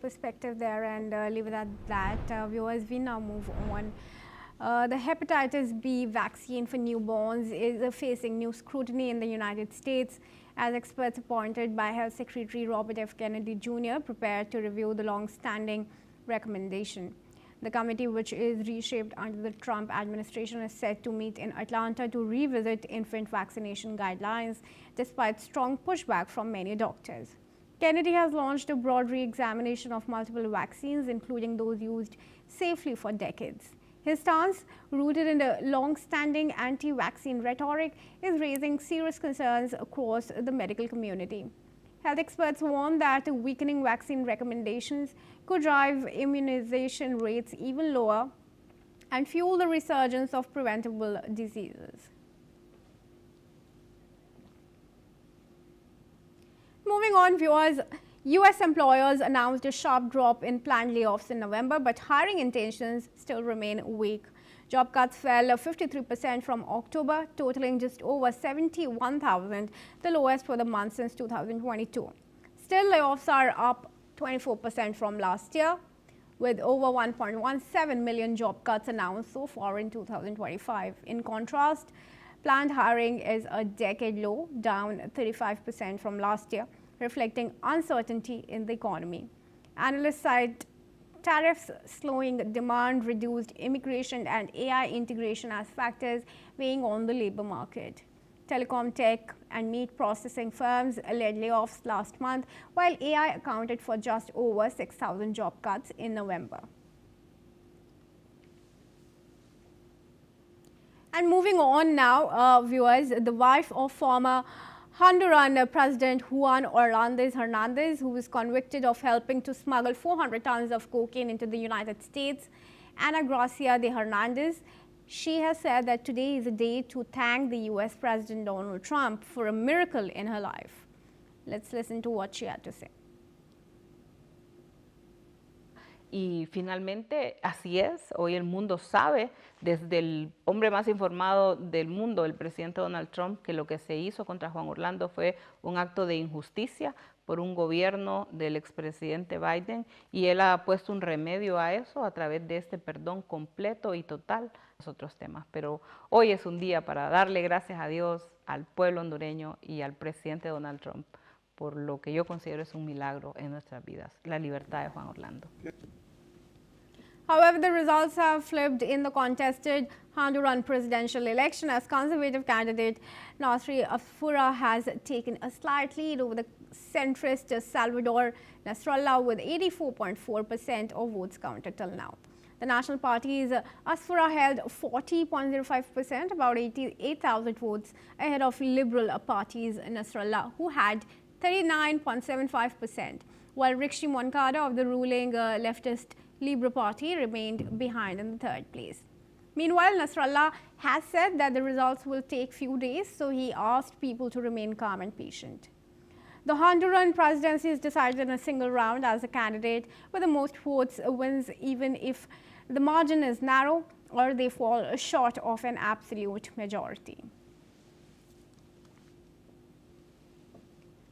perspective there and leave it at that. Viewers, we now move on. The hepatitis B vaccine for newborns is facing new scrutiny in the United States as experts appointed by Health Secretary Robert F. Kennedy Jr. prepare to review the long-standing recommendation. The committee, which is reshaped under the Trump administration, is set to meet in Atlanta to revisit infant vaccination guidelines, despite strong pushback from many doctors. Kennedy has launched a broad re-examination of multiple vaccines, including those used safely for decades. His stance, rooted in the long-standing anti-vaccine rhetoric, is raising serious concerns across the medical community. Health experts warn that weakening vaccine recommendations could drive immunization rates even lower and fuel the resurgence of preventable diseases. Moving on, viewers, U.S. employers announced a sharp drop in planned layoffs in November, but hiring intentions still remain weak. Job cuts fell 53% from October, totaling just over 71,000, the lowest for the month since 2022. Still, layoffs are up 24% from last year, with over 1.17 million job cuts announced so far in 2025. In contrast, planned hiring is a decade low, down 35% from last year, reflecting uncertainty in the economy. Analysts cite tariffs, slowing demand, reduced immigration, and AI integration as factors weighing on the labor market. Telecom, tech, and meat processing firms led layoffs last month, while AI accounted for just over 6,000 job cuts in November. And moving on now, viewers, the wife of former Honduran President Juan Orlando Hernandez, who was convicted of helping to smuggle 400 tons of cocaine into the United States, Ana Gracia de Hernandez, she has said that today is a day to thank the U.S. President Donald Trump for a miracle in her life. Let's listen to what she had to say. Y finalmente, así es, hoy el mundo sabe, desde el hombre más informado del mundo, el presidente Donald Trump, que lo que se hizo contra Juan Orlando fue un acto de injusticia por un gobierno del expresidente Biden, y él ha puesto un remedio a eso a través de este perdón completo y total a los otros temas. Pero hoy es un día para darle gracias a Dios, al pueblo hondureño y al presidente Donald Trump por lo que yo considero es un milagro en nuestras vidas, la libertad de Juan Orlando. However, the results have flipped in the contested Honduran presidential election as conservative candidate Nasri Afura has taken a slight lead over the centrist Salvador Nasrallah with 84.4% of votes counted till now. The National Party's Asfura held 40.05%, about 88,000 votes ahead of Liberal Party's Nasrallah, who had 39.75%, while Rishi Moncada of the ruling leftist Libre Party remained behind in the third place. Meanwhile, Nasrallah has said that the results will take few days, so he asked people to remain calm and patient. The Honduran presidency is decided in a single round as the candidate with the most votes wins, even if the margin is narrow or they fall short of an absolute majority.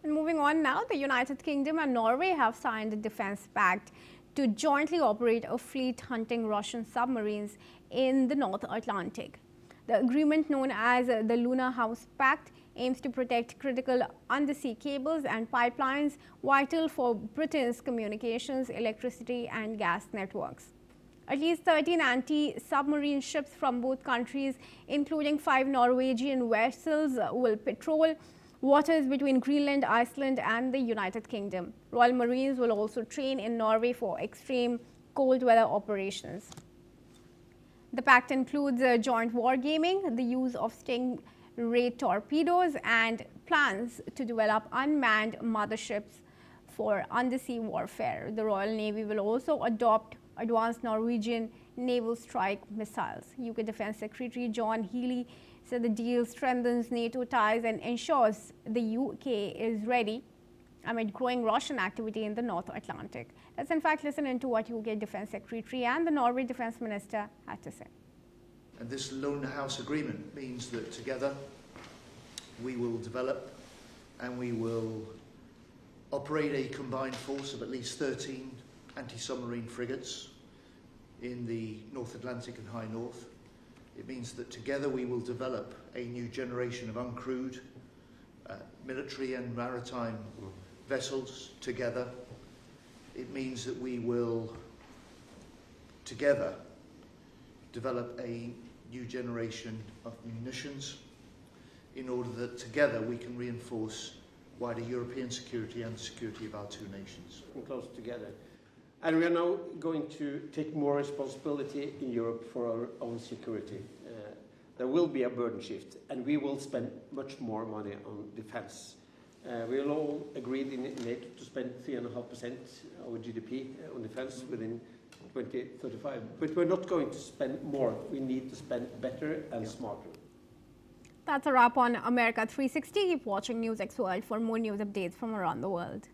And moving on now, the United Kingdom and Norway have signed a defense pact to jointly operate a fleet hunting Russian submarines in the North Atlantic. The agreement, known as the Lunar House Pact, aims to protect critical undersea cables and pipelines vital for Britain's communications, electricity, and gas networks. At least 13 anti-submarine ships from both countries, including 5 Norwegian vessels, will patrol waters between Greenland, Iceland, and the United Kingdom. Royal Marines will also train in Norway for extreme cold weather operations. The pact includes joint wargaming, the use of Stingray torpedoes, and plans to develop unmanned motherships for undersea warfare. The Royal Navy will also adopt advanced Norwegian naval strike missiles. UK Defence Secretary John Healey said the deal strengthens NATO ties and ensures the UK is ready amid growing Russian activity in the North Atlantic. Let's in fact listen into what UK Defence Secretary and the Norway Defence Minister had to say. And this Lone House Agreement means that together we will develop and we will operate a combined force of at least 13 anti-submarine frigates in the North Atlantic and High North. It means that together we will develop a new generation of uncrewed military and maritime vessels together. It means that we will together develop a new generation of munitions in order that together we can reinforce wider European security and the security of our two nations. Close together. And we are now going to take more responsibility in Europe for our own security. There will be a burden shift, and we will spend much more money on defense. We will all agreed in NATO to spend 3.5% of GDP on defense within 2035. But we're not going to spend more. We need to spend better and smarter. That's a wrap on America 360. Keep watching NewsX World for more news updates from around the world.